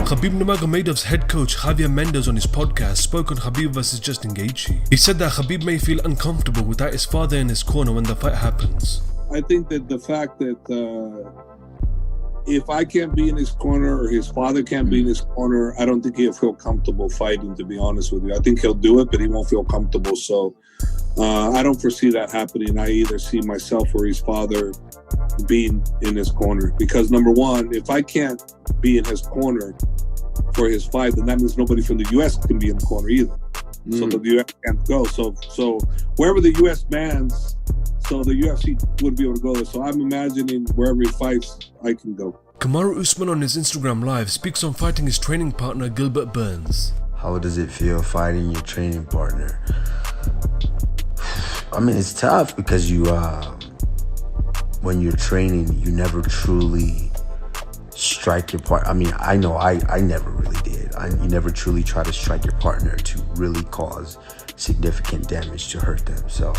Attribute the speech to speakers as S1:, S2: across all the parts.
S1: Khabib Nurmagomedov's head coach Javier Mendez on his podcast spoke on Khabib vs Justin Gaethje. He said that Khabib may feel uncomfortable without his father in his corner when the fight happens.
S2: I think that the fact that if I can't be in his corner or his father can't be in his corner, I don't think he'll feel comfortable fighting, to be honest with you. I think he'll do it, but he won't feel comfortable. So I don't foresee that happening. I either see myself or his father being in his corner. Because number one, if I can't be in his corner for his fight, then that means nobody from the U.S. can be in the corner either. So the U.S. can't go. So wherever the U.S. bans, so the UFC wouldn't be able to go there. So I'm imagining wherever he fights, I can go.
S1: Kamaru Usman on his Instagram Live speaks on fighting his training partner Gilbert Burns.
S3: How does it feel fighting your training partner? I mean, it's tough because you, when you're training, you never truly strike your partner. I mean, I know I never really did. You never truly try to strike your partner to really cause significant damage to hurt them. So,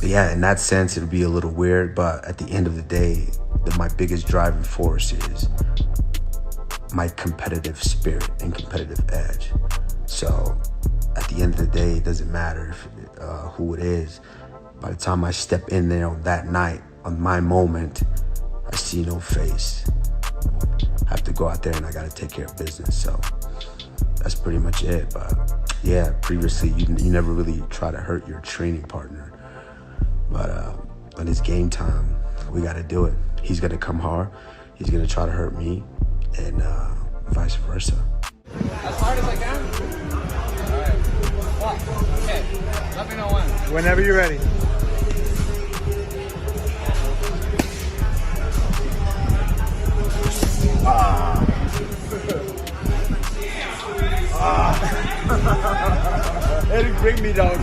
S3: yeah, in that sense, it'll be a little weird, but at the end of the day, my biggest driving force is my competitive spirit and competitive edge. So at the end of the day, it doesn't matter if, who it is. By the time I step in there on that night, on my moment, I see no face. I have to go out there and I got to take care of business. So that's pretty much it. But yeah, previously you never really try to hurt your training partner. But when it's game time, we got to do it. He's going to come hard. He's going to try to hurt me, and vice versa.
S4: As hard as I can? All right. Okay. Let me know when.
S5: Whenever you're ready. It didn't bring me down.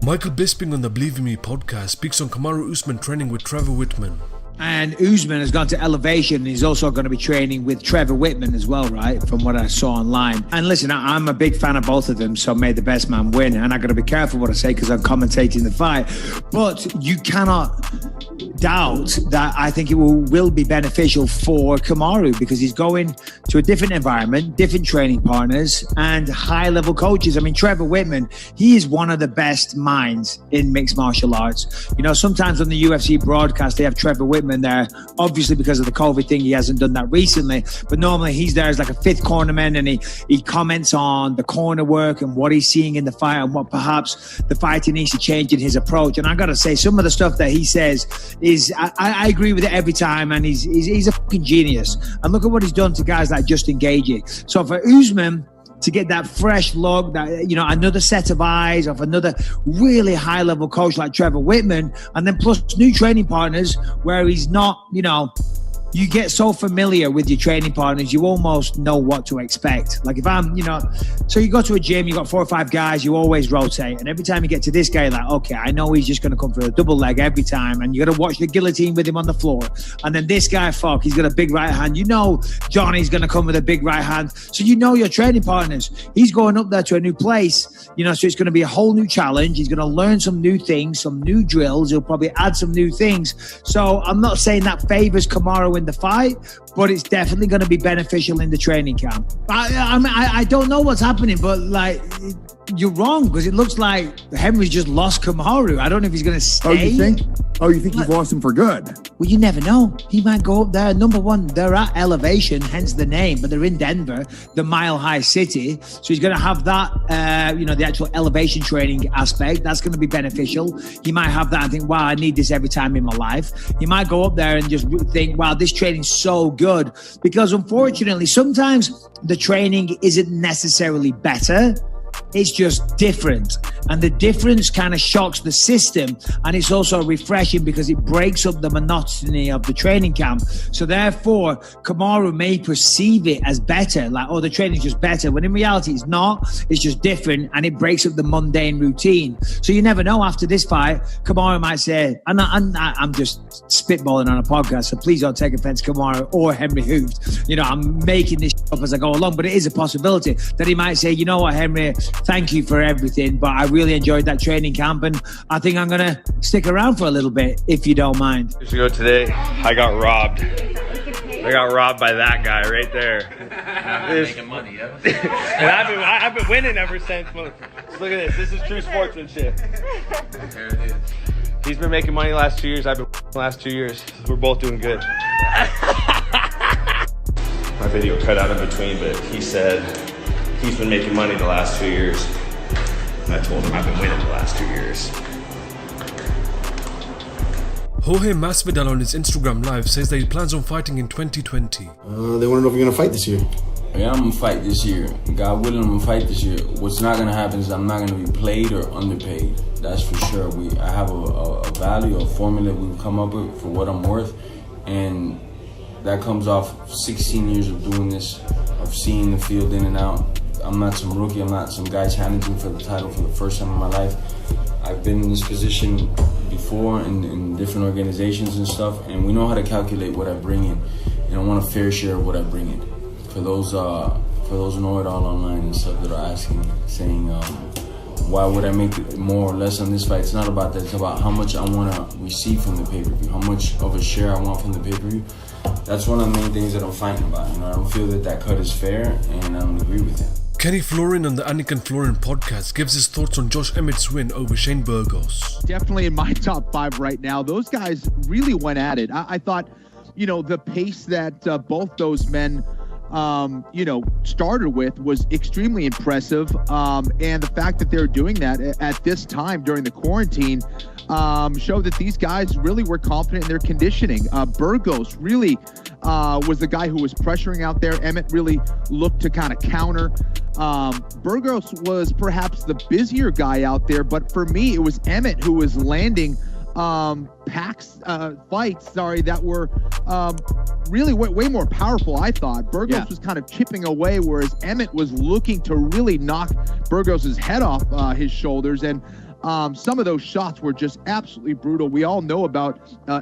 S1: Michael Bisping on the Believe in Me podcast speaks on Kamaru Usman training with Trevor Wittman.
S6: And Usman has gone to elevation, and he's also going to be training with Trevor Wittman as well, right? From what I saw online. And listen, I'm a big fan of both of them, so may the best man win. And I got to be careful what I say because I'm commentating the fight. But you cannot doubt that I think it will be beneficial for Kamaru because he's going to a different environment, different training partners, and high-level coaches. I mean, Trevor Wittman, he is one of the best minds in mixed martial arts. You know, sometimes on the UFC broadcast, they have Trevor Wittman there. Obviously, because of the COVID thing, he hasn't done that recently. But normally, he's there as like a fifth cornerman, and he comments on the corner work and what he's seeing in the fight and what perhaps the fighter needs to change in his approach. And I got to say, some of the stuff that he says is, I agree with it every time, and he's a fucking genius. And look at what he's done to guys like Justin Gaethje. So for Usman to get that fresh look, that, you know, another set of eyes of another really high-level coach like Trevor Wittman, and then plus new training partners where he's not, you know, you get so familiar with your training partners, you almost know what to expect. Like if I'm, you know, so you go to a gym, you got 4 or 5 guys, you always rotate. And every time you get to this guy, you're like, okay, I know he's just going to come for a double leg every time. And you got to watch the guillotine with him on the floor. And then this guy, he's got a big right hand. You know Johnny's going to come with a big right hand. So you know your training partners. He's going up there to a new place, you know, so it's going to be a whole new challenge. He's going to learn some new things, some new drills. He'll probably add some new things. So I'm not saying that favors Kamaru in the fight, but it's definitely going to be beneficial in the training camp. I don't know what's happening, but like you're wrong because it looks like Henry's just lost Kamaru. I don't know if he's going to stay.
S5: Oh, you think? Oh, you think you've lost him for good?
S6: Well, you never know. He might go up there. Number one, they're at elevation, hence the name, but they're in Denver, the mile-high city. So he's going to have that, you know, the actual elevation training aspect. That's going to be beneficial. He might have that and think, wow, I need this every time in my life. He might go up there and just think, wow, this training's so good. Because unfortunately, sometimes the training isn't necessarily better. It's just different. And the difference kind of shocks the system. And it's also refreshing because it breaks up the monotony of the training camp. So therefore, Kamaru may perceive it as better, like, oh, the training's just better. When in reality, it's not. It's just different. And it breaks up the mundane routine. So you never know after this fight, Kamaru might say, and I'm just spitballing on a podcast, so please don't take offense, Kamaru or Henry Hooft. You know, I'm making this up as I go along, but it is a possibility that he might say, you know what, Henry, thank you for everything, but I really enjoyed that training camp and I think I'm going to stick around for a little bit, if you don't mind.
S7: Years ago today, I got robbed. I got robbed by that guy right there.
S8: Making money, yeah.
S7: And I've been winning ever since. Look at this. This is true sportsmanship.
S8: There it is.
S7: He's been making money the last 2 years. I've been the last 2 years. We're both doing good. My video cut out in between, but he said he's been making money the last 2 years. And I told him I've been winning the last 2 years.
S1: Jorge Masvidal on his Instagram live says that he plans on fighting in 2020.
S9: They want to know if you're going to fight this year.
S10: Yeah, I'm going to fight this year. God willing, I'm going to fight this year. What's not going to happen is I'm not going to be played or underpaid. That's for sure. I have a value, a formula we've come up with for what I'm worth. And that comes off 16 years of doing this, of seeing the field in and out. I'm not some rookie. I'm not some guy challenging for the title for the first time in my life. I've been in this position before in different organizations and stuff, and we know how to calculate what I bring in. And I want a fair share of what I bring in. For those know-it-all online and stuff that are asking, saying, why would I make more or less on this fight? It's not about that. It's about how much I want to receive from the pay-per-view, how much of a share I want from the pay-per-view. That's one of the main things that I'm fighting about. I don't feel that cut is fair, and I don't agree with it.
S1: Kenny Florian on the Anik Florian Podcast gives his thoughts on Josh Emmett's win over Shane Burgos.
S11: Definitely in my top 5 right now. Those guys really went at it. I thought, the pace that both those men started with was extremely impressive. And the fact that they're doing that at this time during the quarantine showed that these guys really were confident in their conditioning. Burgos really was the guy who was pressuring out there. Emmett really looked to kind of counter. Burgos was perhaps the busier guy out there, but for me, it was Emmett who was landing fights that were really way more powerful, I thought. Burgos was kind of chipping away, whereas Emmett was looking to really knock Burgos' head off his shoulders, and some of those shots were just absolutely brutal. We all know about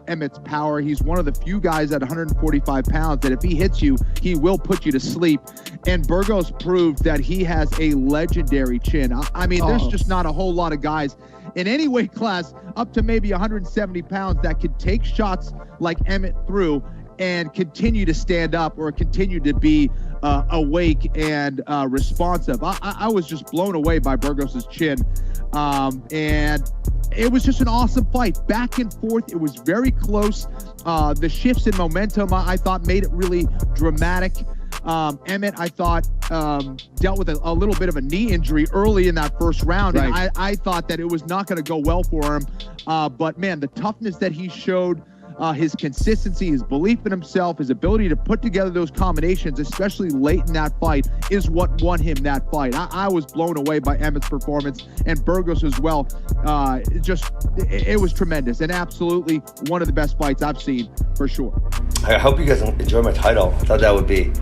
S11: Emmett's power. He's one of the few guys at 145 pounds that if he hits you, he will put you to sleep. And Burgos proved that he has a legendary chin. I mean, there's just not a whole lot of guys in any weight class up to maybe 170 pounds that could take shots like Emmett threw and continue to stand up or continue to be awake and responsive. I was just blown away by Burgos' chin. And it was just an awesome fight. Back and forth. It was very close. The shifts in momentum, I thought, made it really dramatic. Emmett, I thought, dealt with a little bit of a knee injury early in that first round. Right. And I thought that it was not going to go well for him. But, man, the toughness that he showed, his consistency, his belief in himself, his ability to put together those combinations, especially late in that fight, is what won him that fight. I was blown away by Emmett's performance, and Burgos as well. It was tremendous, and absolutely one of the best fights I've seen, for sure.
S12: I hope you guys enjoy my title. I thought that would be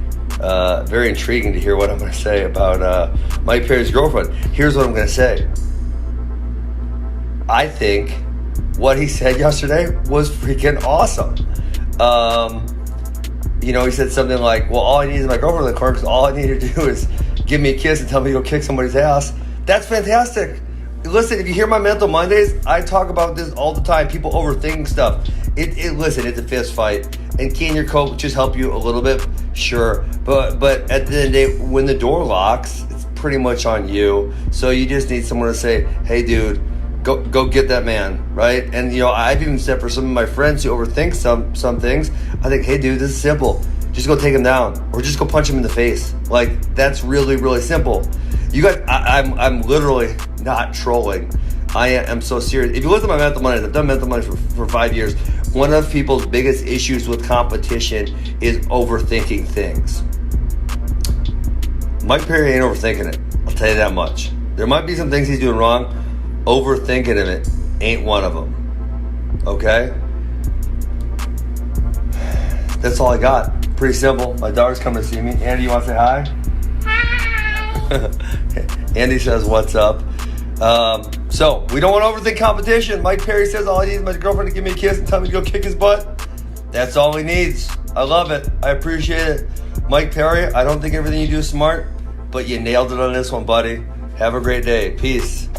S12: very intriguing to hear what I'm going to say about Mike Perry's girlfriend. Here's what I'm going to say. I think what he said yesterday was freaking awesome. He said something like, well, all I need is my girlfriend in the corner because all I need to do is give me a kiss and tell me to go kick somebody's ass. That's fantastic. Listen, if you hear my Mental Mondays, I talk about this all the time. People overthink stuff. Listen, it's a fist fight. And can your coaches help you a little bit? Sure. But at the end of the day, when the door locks, it's pretty much on you. So you just need someone to say, hey, dude, Go get that man, right? And I've even said for some of my friends who overthink some things, I think, hey dude, this is simple. Just go take him down, or just go punch him in the face. Like, that's really, really simple. You guys, I'm literally not trolling. I am so serious. If you look at my Mental Mondays, I've done Mental Mondays for 5 years. One of people's biggest issues with competition is overthinking things. Mike Perry ain't overthinking it. I'll tell you that much. There might be some things he's doing wrong. Overthinking of it ain't one of them. Okay? That's all I got. Pretty simple. My daughter's coming to see me. Andy, you want to say hi? Hi. Andy says, what's up? So, we don't want to overthink competition. Mike Perry says all I need is my girlfriend to give me a kiss and tell me to go kick his butt. That's all he needs. I love it. I appreciate it. Mike Perry, I don't think everything you do is smart, but you nailed it on this one, buddy. Have a great day. Peace.